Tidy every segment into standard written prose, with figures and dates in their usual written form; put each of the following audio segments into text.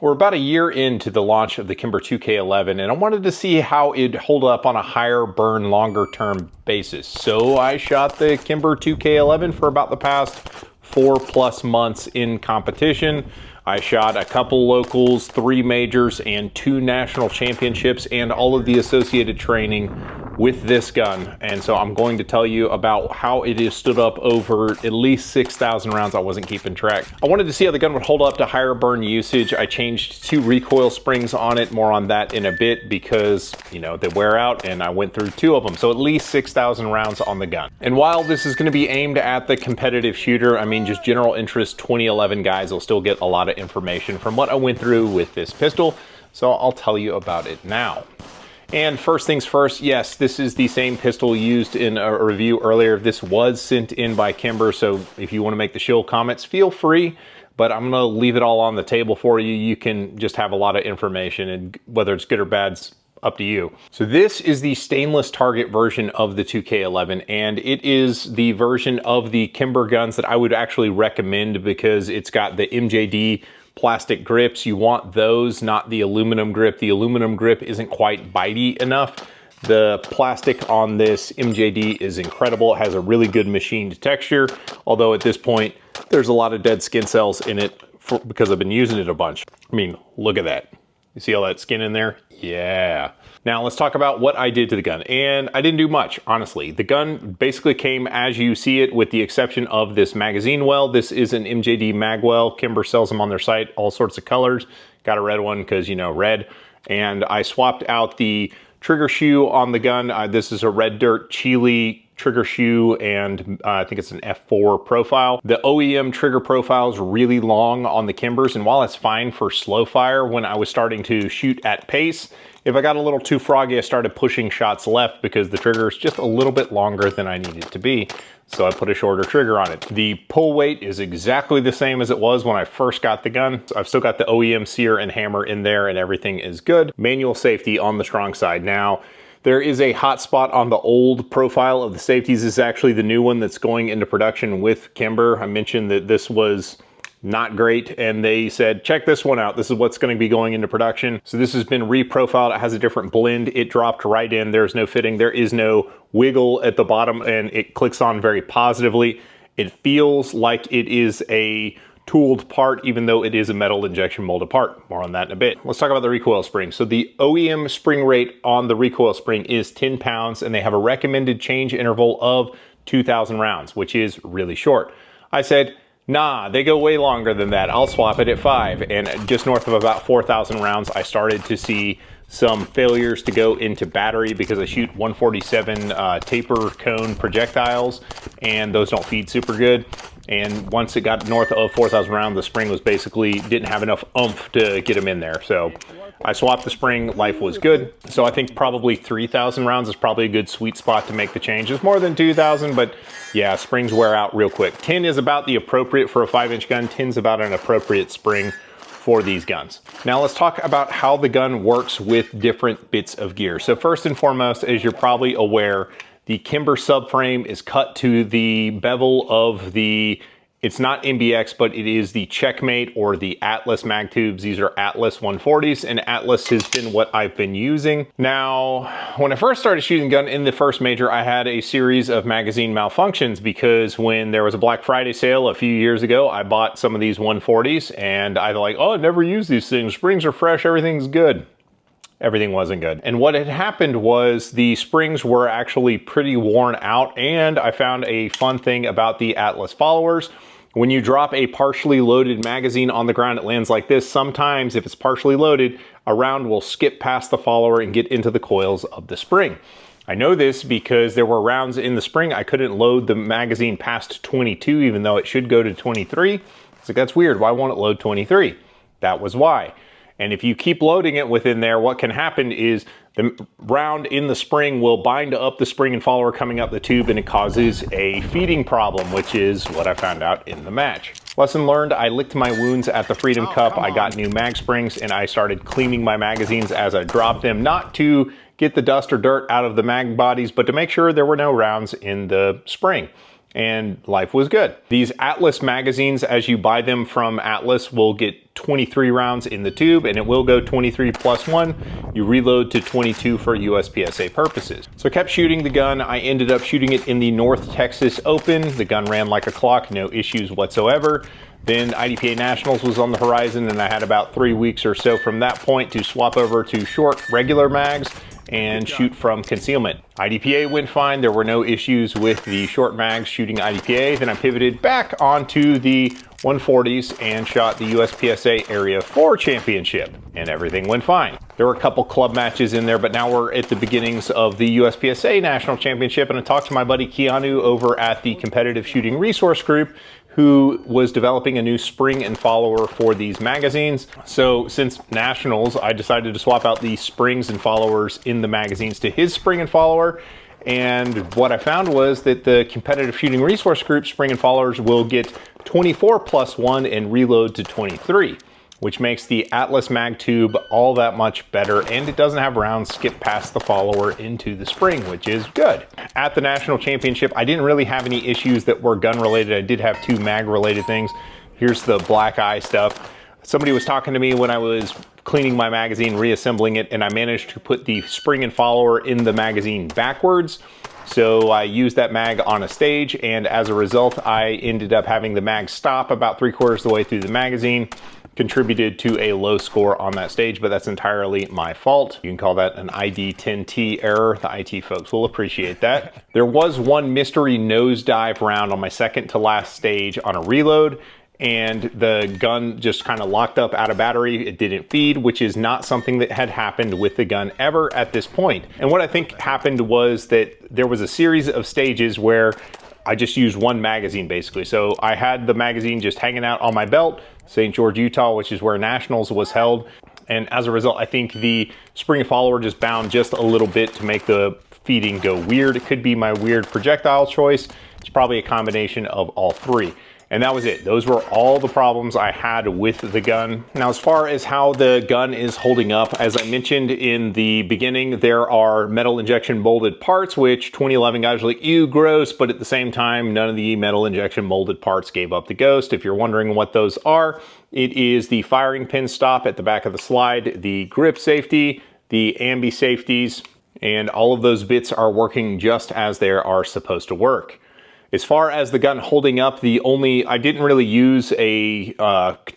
We're about a year into the launch of the Kimber 2K11, and I wanted to see how it'd hold up on a higher burn, longer term basis. So I shot the Kimber 2K11 for about the past 4+ months in competition. I shot a couple locals, 3 majors, and 2 national championships, and all of the associated training with this gun. And so I'm going to tell you about how it is stood up over at least 6,000 rounds. I wasn't keeping track. I wanted to see how the gun would hold up to higher burn usage. I changed 2 recoil springs on it, more on that in a bit, because, you know, they wear out, and I went through 2 of them. So at least 6,000 rounds on the gun. And while this is gonna be aimed at the competitive shooter, I mean, just general interest 2011 guys will still get a lot of information from what I went through with this pistol. So I'll tell you about it now. And first things first, yes, this is the same pistol used in a review earlier. This was sent in by Kimber, so if you want to make the shill comments, feel free, but I'm going to leave it all on the table for you. You can just have a lot of information, and whether it's good or bad's up to you. So this is the stainless target version of the 2K11, and it is the version of the Kimber guns that I would actually recommend because it's got the MJD plastic grips. You want those, not the aluminum grip. The aluminum grip isn't quite bitey enough. The plastic on this MJD is incredible. It has a really good machined texture, although at this point there's a lot of dead skin cells in it because I've been using it a bunch. I mean, look at that. You see all that skin in there? Yeah. Now let's talk about what I did to the gun. And I didn't do much, honestly. The gun basically came as you see it, with the exception of this magazine well. This is an MJD mag well. Kimber sells them on their site, all sorts of colors. Got a red one because, you know, red. And I swapped out the trigger shoe on the gun. This is a red dirt Chile trigger shoe, and I think it's an F4 profile. The OEM trigger profile is really long on the Kimbers, and while it's fine for slow fire, when I was starting to shoot at pace, if I got a little too froggy, I started pushing shots left because the trigger is just a little bit longer than I need it to be. So I put a shorter trigger on it. The pull weight is exactly the same as it was when I first got the gun. I've still got the OEM sear and hammer in there, and everything is good. Manual safety on the strong side. Now, there is a hot spot on the old profile of the safeties. This is actually the new one that's going into production with Kimber. I mentioned that this was not great, and they said, check this one out. This is what's going to be going into production. So this has been reprofiled. It has a different blend. It dropped right in. There's no fitting. There is no wiggle at the bottom, and it clicks on very positively. It feels like it is a tooled part, even though it is a metal injection molded part. More on that in a bit. Let's talk about the recoil spring. So the OEM spring rate on the recoil spring is 10 pounds, and they have a recommended change interval of 2,000 rounds, which is really short. I said, nah, they go way longer than that. I'll swap it at 5. And just north of about 4,000 rounds, I started to see some failures to go into battery because I shoot 147 taper cone projectiles, and those don't feed super good. And once it got north of 4,000 rounds, the spring was basically, didn't have enough oomph to get them in there. So I swapped the spring, life was good. So I think probably 3,000 rounds is probably a good sweet spot to make the change. It's more than 2,000, but yeah, springs wear out real quick. 10 is about the appropriate for a 5-inch gun. 10's about an appropriate spring for these guns. Now let's talk about how the gun works with different bits of gear. So first and foremost, as you're probably aware, the Kimber subframe is cut to the bevel of the, it's not MBX, but it is the Checkmate or the Atlas mag tubes. These are Atlas 140s, and Atlas has been what I've been using. Now, when I first started shooting gun in the first major, I had a series of magazine malfunctions because when there was a Black Friday sale a few years ago, I bought some of these 140s, and I like, oh, I never use these things. Springs are fresh, everything's good. Everything wasn't good. And what had happened was the springs were actually pretty worn out, and I found a fun thing about the Atlas followers. When you drop a partially loaded magazine on the ground, it lands like this. Sometimes if it's partially loaded, a round will skip past the follower and get into the coils of the spring. I know this because there were rounds in the spring. I couldn't load the magazine past 22, even though it should go to 23. It's like, that's weird. Why won't it load 23? That was why. And if you keep loading it within there, what can happen is the round in the spring will bind up the spring and follower coming up the tube, and it causes a feeding problem, which is what I found out in the match. Lesson learned, I licked my wounds at the Freedom Cup. I got new mag springs, and I started cleaning my magazines as I dropped them, not to get the dust or dirt out of the mag bodies, but to make sure there were no rounds in the spring. and life was good. These Atlas magazines, as you buy them from Atlas, will get 23 rounds in the tube, and it will go 23 plus 1. You reload to 22 for USPSA purposes. So I kept shooting the gun. I ended up shooting it in the North Texas Open. The gun ran like a clock, no issues whatsoever. Then IDPA Nationals was on the horizon, and I had about 3 weeks or so from that point to swap over to short regular mags and shoot from concealment. IDPA went fine. There were no issues with the short mags shooting IDPA. Then I pivoted back onto the 140s and shot the USPSA Area 4 Championship, and everything went fine. There were a couple club matches in there, but now we're at the beginnings of the USPSA National Championship, and I talked to my buddy Keanu over at the Competitive Shooting Resource Group, who was developing a new spring and follower for these magazines. So since Nationals, I decided to swap out the springs and followers in the magazines to his spring and follower. And what I found was that the Competitive Shooting Resource Group spring and followers will get 24 plus 1 and reload to 23, which makes the Atlas mag tube all that much better, and it doesn't have rounds skip past the follower into the spring, which is good. At the National Championship, I didn't really have any issues that were gun related. I did have 2 mag related things. Here's the black eye stuff. Somebody was talking to me when I was cleaning my magazine, reassembling it, and I managed to put the spring and follower in the magazine backwards. So I used that mag on a stage, and as a result, I ended up having the mag stop about 3/4 of the way through the magazine. Contributed to a low score on that stage, but that's entirely my fault. You can call that an ID10T error. The IT folks will appreciate that. There was one mystery nosedive round on my second to last stage on a reload, and the gun just kind of locked up out of battery. It didn't feed, which is not something that had happened with the gun ever at this point. And what I think happened was that there was a series of stages where I just used one magazine basically. So I had the magazine just hanging out on my belt, St. George, Utah, which is where Nationals was held. And as a result, I think the spring follower just bound just a little bit to make the feeding go weird. It could be my weird projectile choice. It's probably a combination of all three. And that was it. Those were all the problems I had with the gun. Now, as far as how the gun is holding up, as I mentioned in the beginning, there are metal injection molded parts, which 2011 guys were like, ew, gross, but at the same time, none of the metal injection molded parts gave up the ghost. If you're wondering what those are, it is the firing pin stop at the back of the slide, the grip safety, the ambi safeties, and all of those bits are working just as they are supposed to work. As far as the gun holding up, I didn't really use a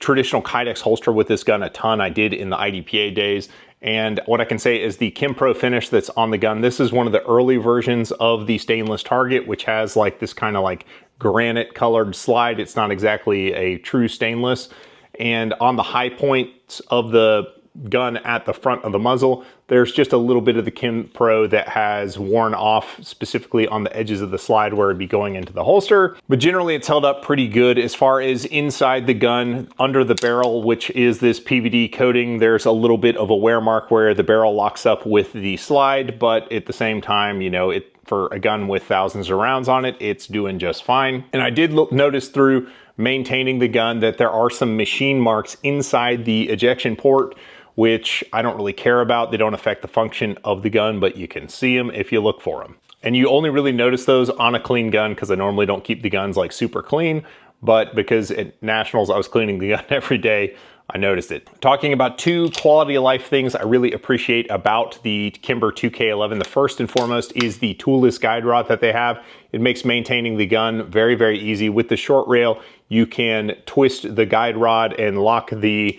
traditional Kydex holster with this gun a ton. I did in the IDPA days. And what I can say is the Kimber finish that's on the gun, this is one of the early versions of the stainless target, which has like this kind of like granite colored slide. It's not exactly a true stainless. And on the high points of the gun at the front of the muzzle, there's just a little bit of the Kimber that has worn off, specifically on the edges of the slide where it'd be going into the holster. But generally it's held up pretty good. As far as inside the gun, under the barrel, which is this PVD coating, there's a little bit of a wear mark where the barrel locks up with the slide, but at the same time, you know, for a gun with thousands of rounds on it, it's doing just fine. And I did notice through maintaining the gun that there are some machine marks inside the ejection port, which I don't really care about. They don't affect the function of the gun, but you can see them if you look for them. And you only really notice those on a clean gun, because I normally don't keep the guns like super clean, but because at Nationals I was cleaning the gun every day, I noticed it. Talking about 2 quality of life things I really appreciate about the Kimber 2K11. The first and foremost is the toolless guide rod that they have. It makes maintaining the gun very, very easy. With the short rail, you can twist the guide rod and lock the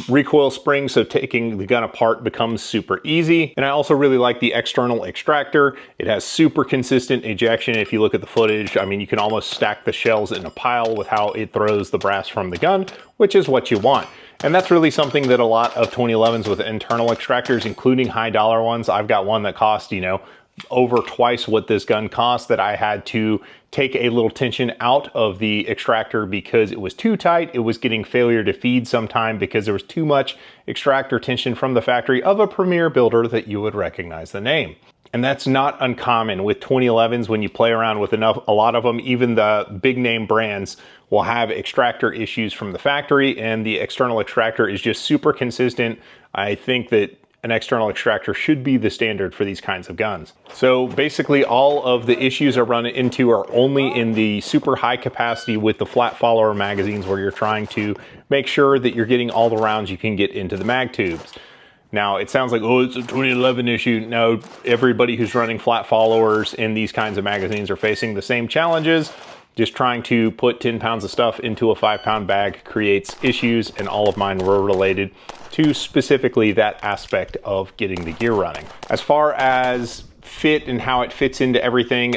recoil spring, so taking the gun apart becomes super easy. And I also really like the external extractor. It has super consistent ejection. If you look at the footage, I mean, you can almost stack the shells in a pile with how it throws the brass from the gun, which is what you want. And that's really something that a lot of 2011s with internal extractors, including high dollar ones, I've got one that cost, you know, over twice what this gun cost, that I had to take a little tension out of the extractor because it was too tight. It was getting failure to feed sometime because there was too much extractor tension from the factory of a premier builder that you would recognize the name. And that's not uncommon with 2011s. When you play around with a lot of them, even the big name brands will have extractor issues from the factory, and the external extractor is just super consistent. I think that an external extractor should be the standard for these kinds of guns. So basically all of the issues I run into are only in the super high capacity with the flat follower magazines, where you're trying to make sure that you're getting all the rounds you can get into the mag tubes. Now, it sounds like, oh, it's a 2011 issue. No, everybody who's running flat followers in these kinds of magazines are facing the same challenges. Just trying to put 10 pounds of stuff into a 5-pound bag creates issues, and all of mine were related to specifically that aspect of getting the gear running. As far as fit and how it fits into everything,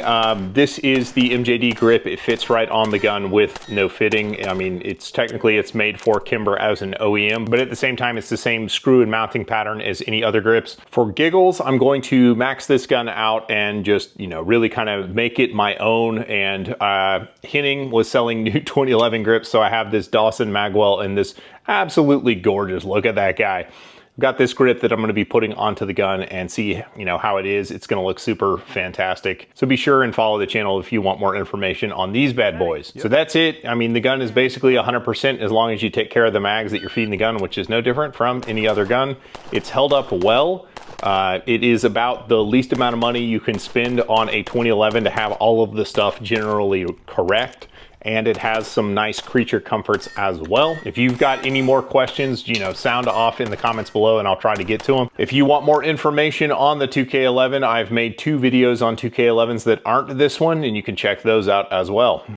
this is the MJD grip. It fits right on the gun with no fitting. I mean, it's technically made for Kimber as an OEM, but at the same time, it's the same screw and mounting pattern as any other grips. For giggles, I'm going to max this gun out and just, you know, really kind of make it my own. And Henning was selling new 2011 grips, so I have this Dawson Magwell and this absolutely gorgeous, look at that guy. Got this grip that I'm going to be putting onto the gun and see, you know, how it is. It's going to look super fantastic. So be sure and follow the channel if you want more information on these bad boys. Yep. So that's it. I mean, the gun is basically 100% as long as you take care of the mags that you're feeding the gun, which is no different from any other gun. It's held up well. It is about the least amount of money you can spend on a 2011 to have all of the stuff generally correct. And it has some nice creature comforts as well. If you've got any more questions, you know, sound off in the comments below and I'll try to get to them. If you want more information on the 2K11, I've made 2 videos on 2K11s that aren't this one, and you can check those out as well.